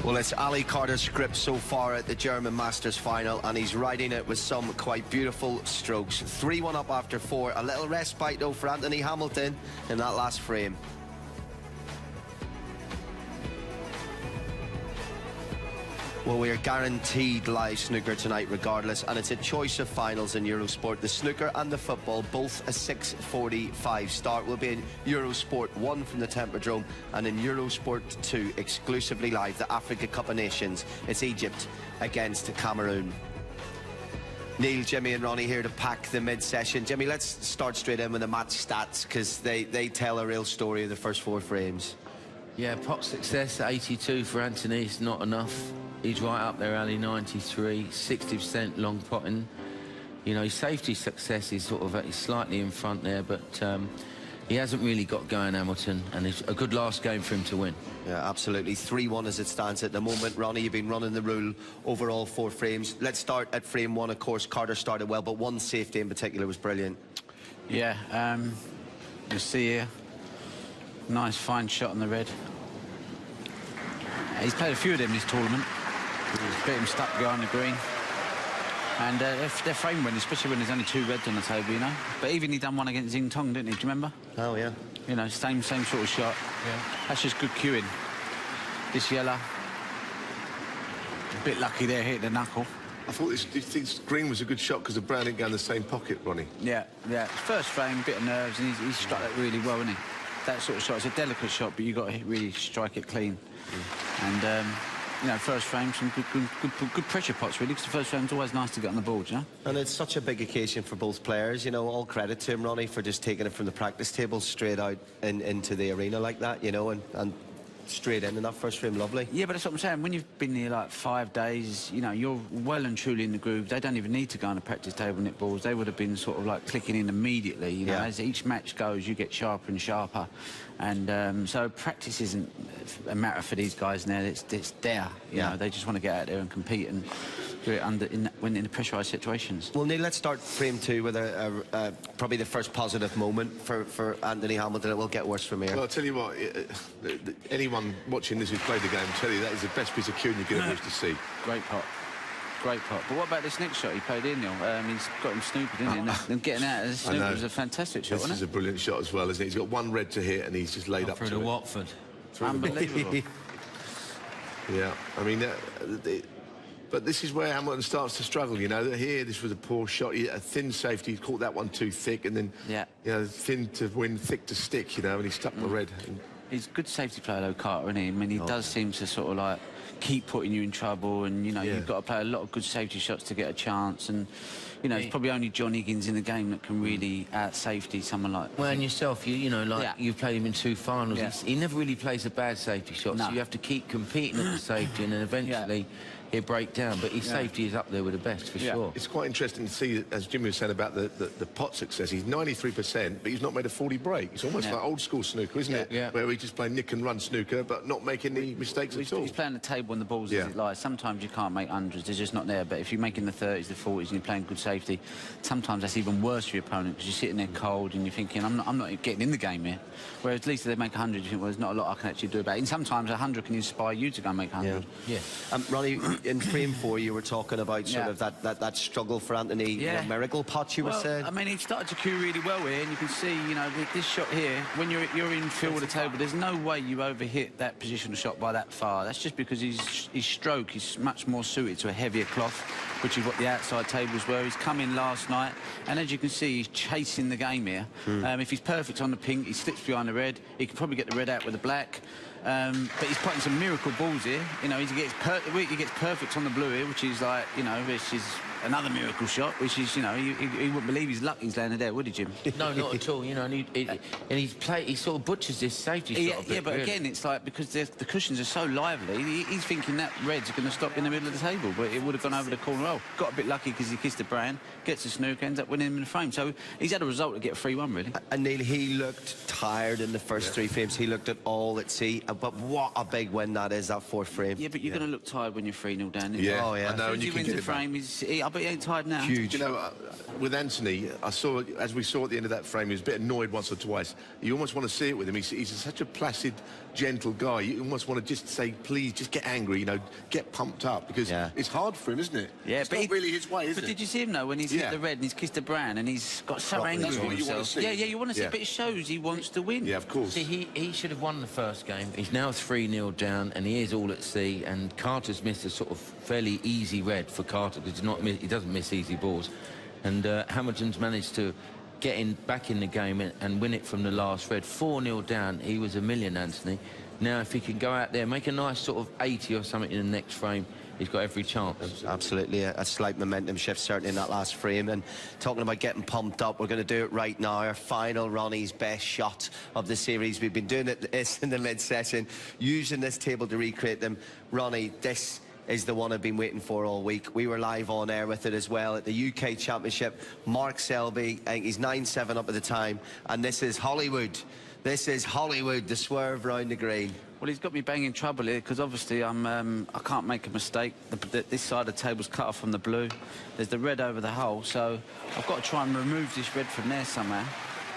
Well, it's Ali Carter's script so far at the German Masters final, and he's riding it with some quite beautiful strokes. 3-1 up after 4. A little respite, though, for Anthony Hamilton in that last frame. Well, we are guaranteed live snooker tonight regardless, and it's a choice of finals in Eurosport. The snooker and the football, both a 6:45 start, will be in Eurosport 1 from the Temperdome and in Eurosport 2 exclusively live, the Africa Cup of Nations. It's Egypt against Cameroon. Neil, Jimmy and Ronnie here to pack the mid-session. Jimmy, let's start straight in with the match stats, because they tell a real story of the first 4 frames. Yeah, pot success, 82 for Anthony, it's not enough. He's right up there, Ali, 93, 60% long potting. You know, his safety success is sort of he's slightly in front there, but he hasn't really got going, Hamilton, and it's a good last game for him to win. Yeah, absolutely. 3-1 as it stands at the moment. Ronnie, you've been running the rule over all 4 frames. Let's start at frame 1, of course. Carter started well, but one safety in particular was brilliant. Yeah, you see here, nice fine shot on the red. He's played a few of them in this tournament. He's beat him stuck behind the green. And their frame win, especially when there's only 2 reds on the table, you know. But even he done one against Xing Tong, didn't he? Do you remember? Oh, yeah. You know, same sort of shot. Yeah. That's just good cueing. This yellow. A bit lucky there, hit the knuckle. I thought this green was a good shot because the brown didn't go in the same pocket, Ronnie. Yeah, yeah. First frame, bit of nerves, and he struck that really well, didn't he? That sort of shot, it's a delicate shot, but you've got to really strike it clean. And, you know, first frame, some good pressure pots, really, because the first frame's always nice to get on the board, you know? And it's such a big occasion for both players, you know. All credit to him, Ronnie, for just taking it from the practice table straight out into the arena like that, you know, and straight in that first frame, lovely. Yeah, but that's what I'm saying. When you've been here like 5 days, you know, you're well and truly in the groove. They don't even need to go on the practice table knit balls. They would have been sort of like clicking in immediately, you know. Yeah. As each match goes, you get sharper and sharper. And so practice isn't a matter for these guys now. It's there, you know. They just want to get out there and compete and do it when in the pressurised situations. Well, Neil, let's start frame 2 with probably the first positive moment for Anthony Hamilton. It will get worse from here. Well, I'll tell you what, anyone watching this who's played the game will tell you that is the best piece of cueing you could ever wish to see. Great pot. Great pot. But what about this next shot he played in, Neil? He's got him snooping, didn't he? And getting out of the snooper was a fantastic shot, wasn't it? This is a brilliant shot as well, isn't it? He's got 1 red to hit and he's just laid up through to to it. Watford. Unbelievable. Yeah, I mean, but this is where Hamilton starts to struggle, you know. Here, this was a poor shot. A thin safety, he caught that one too thick, and then, you know, thin to win, thick to stick, you know, and he stuck the red. He's a good safety player, though, Carter, isn't he? I mean, he does seem to sort of, like, keep putting you in trouble, and, you know, you've got to play a lot of good safety shots to get a chance, and, you know, it's probably only John Higgins in the game that can really out-safety someone like... Well, and yourself, you know, like, you've played him in 2 finals. Yeah. He never really plays a bad safety shot, so you have to keep competing at the safety, and then eventually... he'll break down, but his safety is up there with the best, for sure. It's quite interesting to see, as Jimmy was saying about the pot success, he's 93%, but he's not made a 40 break. It's almost like old-school snooker, isn't it? Yeah. Where we just play nick and run snooker, but not making any mistakes at all. He's playing the table and the balls as it lies. Sometimes you can't make hundreds, they're just not there, but if you're making the 30s, the 40s, and you're playing good safety, sometimes that's even worse for your opponent, because you're sitting there cold, and you're thinking, I'm not getting in the game here. Whereas at least if they make 100, you think, well, there's not a lot I can actually do about it. And sometimes 100 can inspire you to go and make 100. Yeah. Ronnie, in frame 4, you were talking about sort of that struggle for Anthony. Miracle pot, you were saying. I mean, he started to cue really well here, and you can see, you know, this shot here, when you're in field of the table, there's no way you overhit that positional shot by that far. That's just because his stroke is much more suited to a heavier cloth, which is what the outside tables were. He's come in last night, and as you can see, he's chasing the game here. If he's perfect on the pink, he slips behind the red. He can probably get the red out with the black. But he's putting some miracle balls here. You know, he gets perfect on the blue here, which is like, you know, which is another miracle shot, which is, you know, he wouldn't believe his luck he's landed there, would he, Jim? No, not at all. You know, and he sort of butchers this safety shot a bit, but really. Again, it's like, because the cushions are so lively, he's thinking that red's going to stop in the middle of the table, but it would have gone over the corner roll. Got a bit lucky because he kissed the brown, gets the snooker, ends up winning him in the frame. So he's had a result to get 3-1, really. And Neil, he looked tired in the first 3 frames. He looked at all at sea, but what a big win that is, that 4th frame. Yeah, but you're going to look tired when you're 3-0 down. Yeah, oh, yeah. I know, As soon as he wins the frame, I bet he ain't tired now. Huge. You know, with Anthony, I saw, as we saw at the end of that frame, he was a bit annoyed once or twice. You almost want to see it with him. He's such a placid, gentle guy. You almost want to just say, please, just get angry, you know, get pumped up, because it's hard for him, isn't it? Yeah, it's but not really his way, is it? But did you see him, though, when he's hit the red and he's kissed the brown and he's got so angry with himself? Yeah, you want to see it, but it shows he wants to win. Yeah, of course. See, he should have won the first game. He's now 3-0 down, and he is all at sea, and Carter's missed a sort of fairly easy red for Carter, because he doesn't miss easy balls. And Hamilton's managed to get back in the game and win it from the last red. 4-0 down, he was a million, Anthony. Now, if he can go out there, make a nice sort of 80 or something in the next frame, he's got every chance. Absolutely, a slight momentum shift, certainly in that last frame. And talking about getting pumped up, we're going to do it right now. Our final Ronnie's best shot of the series. We've been doing this in the mid-session, using this table to recreate them. Ronnie, this is the one I've been waiting for all week. We were live on air with it as well at the UK Championship. Mark Selby, I think he's 9-7 up at the time, and this is Hollywood. This is Hollywood, the swerve round the green. Well, he's got me banging trouble here, because obviously I can't make a mistake. This side of the table's cut off from the blue. There's the red over the hole, so I've got to try and remove this red from there somehow.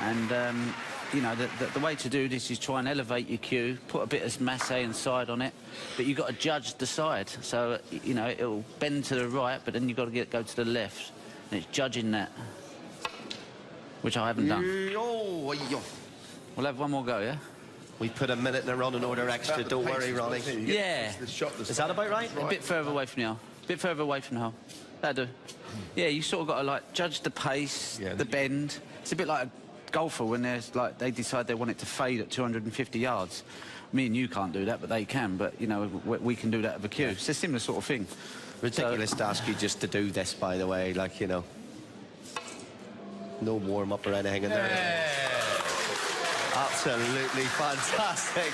And you know, the way to do this is try and elevate your cue, put a bit of masse and side on it, but you've got to judge the side. So, you know, it'll bend to the right, but then you've got to go to the left. And it's judging that, which I haven't done. We'll have one more go, yeah? We put a minute in a running order extra, don't worry, Ronnie. Yeah. Is that about right? A bit further away from the hole. A bit further away from the hole. That'll do. Yeah, you sort of got to, like, judge the pace, the bend. It's a bit like a golfer when there's like they decide they want it to fade at 250 yards. Me and you can't do that, but they can. But you know, we can do that with a cue. It's a similar sort of thing. Ridiculous to ask you just to do this, by the way. Like, you know, no warm up or anything in there. Absolutely fantastic.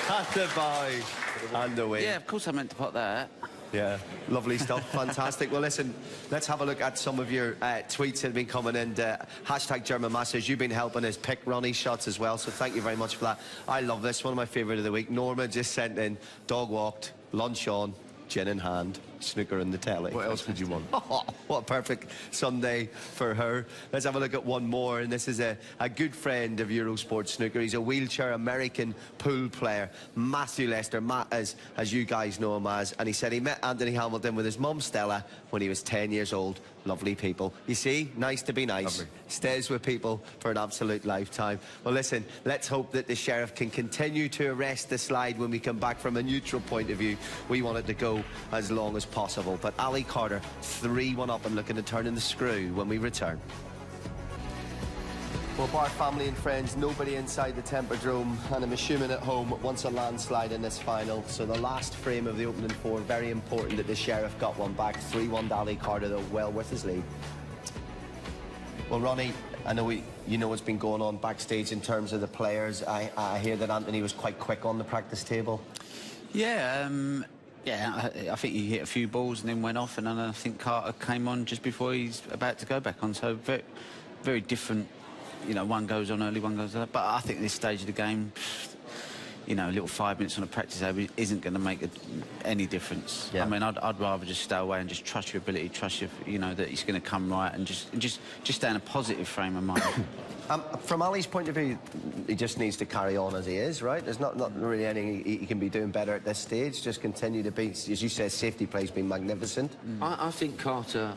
And the bow and the win. Yeah, of course I meant to put that. Yeah, lovely stuff. Fantastic. Well, listen, let's have a look at some of your tweets that have been coming in. Hashtag German Masters, you've been helping us pick Ronnie's shots as well, so thank you very much for that. I love this. One of my favourite of the week. Norma just sent in, dog walked, lunch on, gin in hand, snooker in the telly. What else would you want? Oh, what a perfect Sunday for her. Let's have a look at one more, and this is a good friend of Eurosport snooker. He's a wheelchair American pool player, Matthew Lester, Matt, as you guys know him as, and he said he met Anthony Hamilton with his mum Stella when he was 10 years old. Lovely people. You see, nice to be nice. Lovely. Stays with people for an absolute lifetime. Well, listen, let's hope that the Sheriff can continue to arrest the slide when we come back from a neutral point of view. We want it to go as long as possible. But Ali Carter, 3-1 up and looking to turn in the screw when we return. Well, bar family and friends, nobody inside the Temperdrome, and I'm assuming at home wants a landslide in this final. So the last frame of the opening four, very important that the Sheriff got one back. 3-1 to Ali Carter, though, well worth his lead. Well, Ronnie, I know you know what's been going on backstage in terms of the players. I hear that Anthony was quite quick on the practice table. Yeah, yeah, I think he hit a few balls and then went off, and then I think Carter came on just before he's about to go back on. So very, very different. You know, one goes on early, one goes on. But I think at this stage of the game, you know, a little 5 minutes on a practice table isn't going to make any difference. Yeah. I mean, I'd rather just stay away and just trust your ability, trust your, you know, that he's going to come right, and just stay in a positive frame of mind. From Ali's point of view, he just needs to carry on as he is, right? There's not really anything he can be doing better at this stage. Just continue to be, as you said, safety play's been magnificent. I think Carter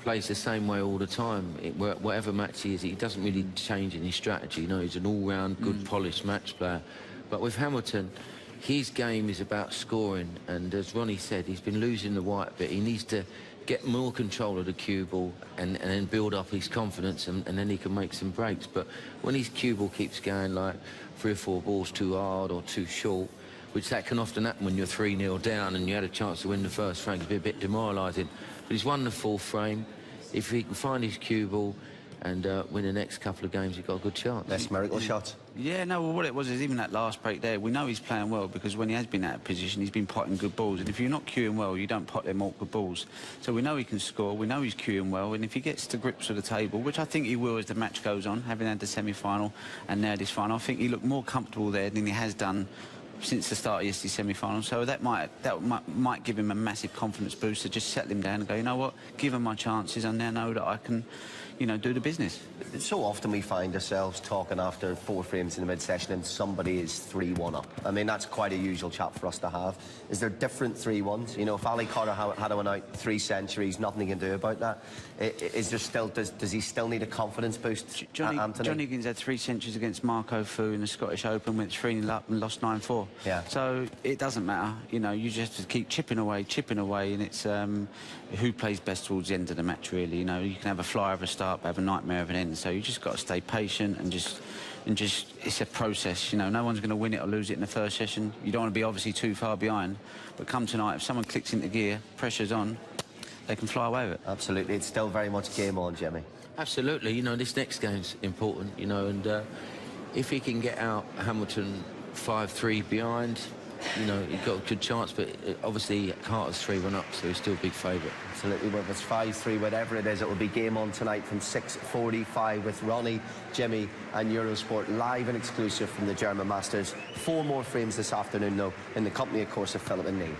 plays the same way all the time. Whatever match he is, he doesn't really change in his strategy. You know, he's an all-round, good, polished match player. But with Hamilton, his game is about scoring. And as Ronnie said, he's been losing the white bit. He needs to get more control of the cue ball and then build up his confidence, and then he can make some breaks. But when his cue ball keeps going like 3 or 4 balls too hard or too short, which that can often happen when you're 3-0 down and you had a chance to win the first frame, it can be a bit demoralising. But he's won the 4th frame. If he can find his cue ball and win the next couple of games, he's got a good chance. Best miracle shot. Yeah, no, well, what it was is even that last break there, we know he's playing well because when he has been out of position, he's been potting good balls. And if you're not cueing well, you don't pot them awkward balls. So we know he can score, we know he's cueing well, and if he gets to grips with the table, which I think he will as the match goes on, having had the semi-final and now this final, I think he looked more comfortable there than he has done since the start of yesterday's semi-final. So that might give him a massive confidence boost to just settle him down and go, you know what, give him my chances, and now know that I can, you know, do the business. So often we find ourselves talking after 4 frames in the mid-session and somebody is 3-1 up. I mean, that's quite a usual chat for us to have. Is there different 3-1s? You know, if Ali Carter had went out 3 centuries, nothing he can do about that. Is there still, does he still need a confidence boost, Anthony? John Higgins had 3 centuries against Marco Fu in the Scottish Open, went 3-0 up and lost 9-4. Yeah. So it doesn't matter. You know, you just have to keep chipping away, and it's who plays best towards the end of the match, really. You know, you can have a flyer of a start, but have a nightmare of an end. So you just got to stay patient and just it's a process. You know, no one's going to win it or lose it in the first session. You don't want to be obviously too far behind, but come tonight, if someone clicks into gear, pressure's on, they can fly away with it. Absolutely, it's still very much game on, Jimmy. Absolutely, you know, this next game's important, you know, and if he can get out Hamilton 5-3 behind, you know, he's got a good chance, but obviously Carter's 3-1 up, so he's still a big favourite. Absolutely, whether it's 5-3, whatever it is, it will be game on tonight from 6:45 with Ronnie, Jimmy and Eurosport live and exclusive from the German Masters. 4 more frames this afternoon, though, in the company, of course, of Philip and Neil.